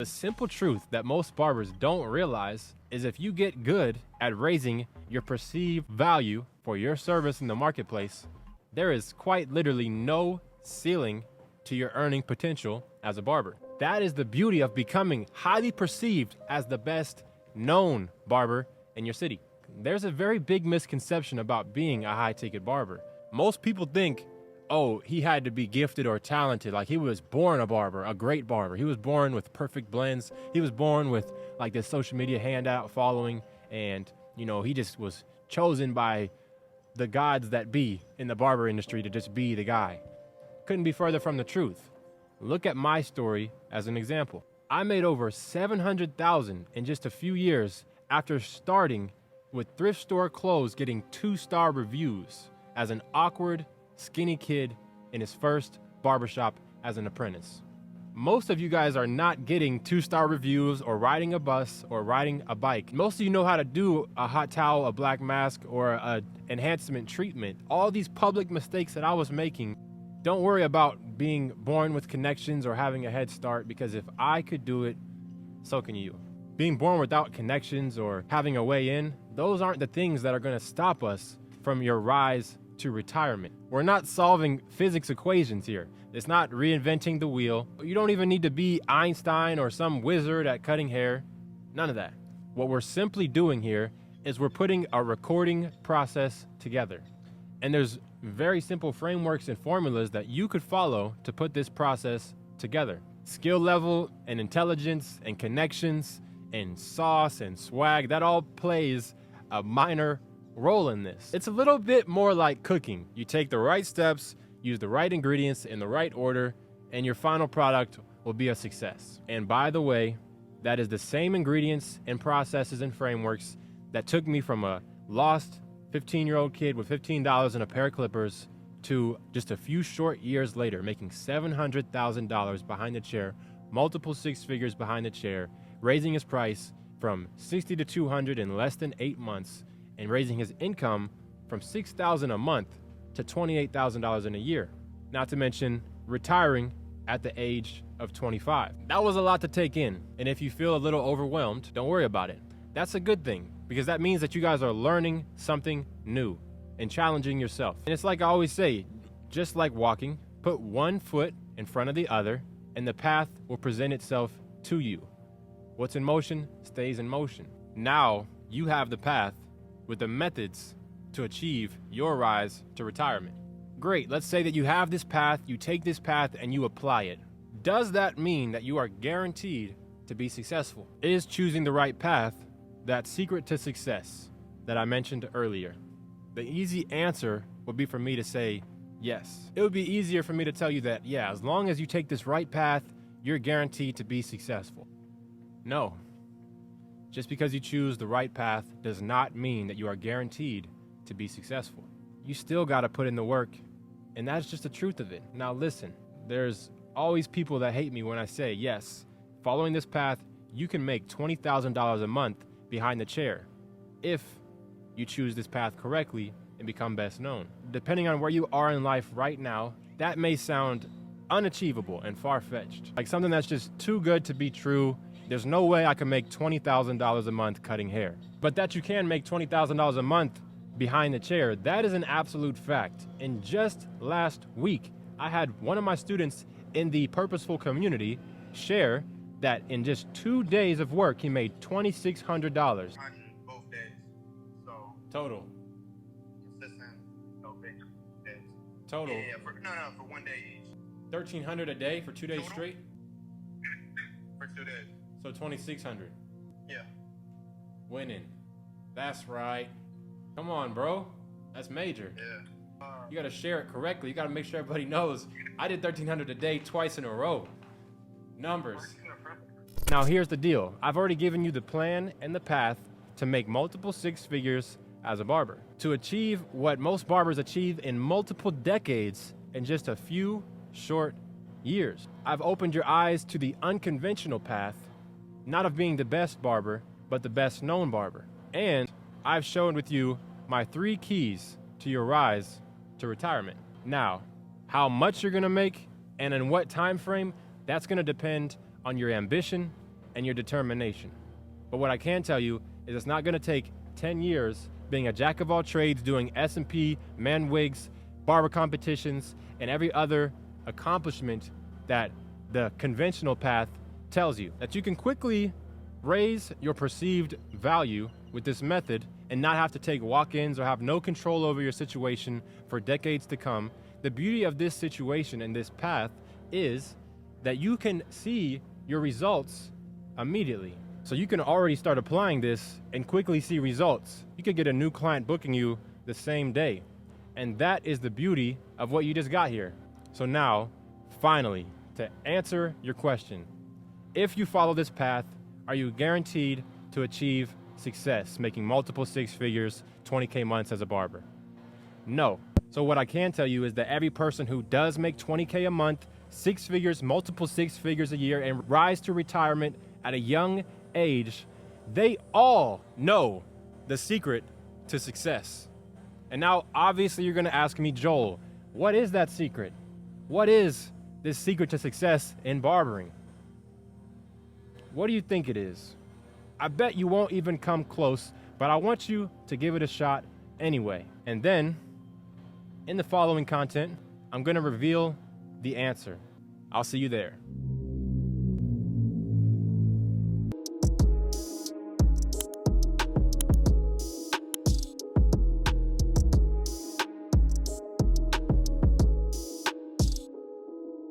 The simple truth that most barbers don't realize is if you get good at raising your perceived value for your service in the marketplace, there is quite literally no ceiling to your earning potential as a barber. That is the beauty of becoming highly perceived as the best known barber in your city. There's a very big misconception about being a high-ticket barber. Most people think, oh, he had to be gifted or talented. Like he was born a barber, a great barber. He was born with perfect blends. He was born with like this social media handout following. And, you know, he just was chosen by the gods that be in the barber industry to just be the guy. Couldn't be further from the truth. Look at my story as an example. I made over $700,000 in just a few years after starting with thrift store clothes getting 2-star reviews as an awkward, skinny kid in his first barbershop as an apprentice. Most of you guys are not getting 2-star reviews or riding a bus or riding a bike. Most of you know how to do a hot towel, a black mask, or a enhancement treatment. All these public mistakes that I was making, don't worry about being born with connections or having a head start, because if I could do it, so can you. Being born without connections or having a way in, those aren't the things that are going to stop us from your rise to retirement. We're not solving physics equations here. It's not reinventing the wheel. You don't even need to be Einstein or some wizard at cutting hair. None of that. What we're simply doing here is we're putting a recording process together. And there's very simple frameworks and formulas that you could follow to put this process together. Skill level and intelligence and connections and sauce and swag, that all plays a minor role in this. It's a little bit more like cooking. You take the right steps, use the right ingredients in the right order, and your final product will be a success. And by the way, that is the same ingredients and processes and frameworks that took me from a lost 15-year-old kid with $15 and a pair of clippers to just a few short years later making $700,000 behind the chair, multiple 6 figures behind the chair, raising his price from $60 to $200 in less than 8 months, and raising his income from $6,000 a month to $28,000 in a year. Not to mention retiring at the age of 25. That was a lot to take in. And if you feel a little overwhelmed, don't worry about it. That's a good thing, because that means that you guys are learning something new and challenging yourself. And it's like I always say, just like walking, put one foot in front of the other and the path will present itself to you. What's in motion stays in motion. Now you have the path with the methods to achieve your rise to retirement. Great, let's say that you have this path, you take this path and you apply it. Does that mean that you are guaranteed to be successful? Is choosing the right path that secret to success that I mentioned earlier? The easy answer would be for me to say yes. It would be easier for me to tell you that, yeah, as long as you take this right path, you're guaranteed to be successful. No. Just because you choose the right path does not mean that you are guaranteed to be successful. You still got to put in the work, and that's just the truth of it. Now listen, there's always people that hate me when I say, yes, following this path, you can make $20,000 a month behind the chair if you choose this path correctly and become best known. Depending on where you are in life right now, that may sound unachievable and far-fetched, like something that's just too good to be true. There's no way I can make $20,000 a month cutting hair. But that you can make $20,000 a month behind the chair, that is an absolute fact. And just last week, I had one of my students in the Purposeful community share that in just 2 days of work, he made $2,600. Both days. So Total. consistent, no big days. Total. Yeah, for 1 day each. $1,300 a day for 2 days Total? straight? For 2 days. So $2,600. Yeah. Winning. That's right. Come on, bro. That's major. Yeah. You gotta share it correctly. You gotta make sure everybody knows. I did $1,300 a day twice in a row. Numbers. Now here's the deal. I've already given you the plan and the path to make multiple 6 figures as a barber. To achieve what most barbers achieve in multiple decades in just a few short years. I've opened your eyes to the unconventional path, not of being the best barber, but the best known barber. And I've shown with you my 3 keys to your rise to retirement. Now, how much you're gonna make and in what time frame, that's gonna depend on your ambition and your determination. But what I can tell you is it's not going to take 10 years being a jack of all trades, doing S&P, man wigs, barber competitions, and every other accomplishment that the conventional path tells you. That you can quickly raise your perceived value with this method and not have to take walk-ins or have no control over your situation for decades to come. The beauty of this situation and this path is that you can see your results immediately. So you can already start applying this and quickly see results. You could get a new client booking you the same day. And that is the beauty of what you just got here. So now, finally, to answer your question, if you follow this path, are you guaranteed to achieve success, making multiple six figures, 20K months as a barber? No. So what I can tell you is that every person who does make 20K a month, six figures, multiple six figures a year, and rise to retirement at a young age, they all know the secret to success. And now, obviously, you're gonna ask me, Joel, what is that secret? What is this secret to success in barbering? What do you think it is? I bet you won't even come close, but I want you to give it a shot anyway. And then, in the following content, I'm gonna reveal the answer. I'll see you there.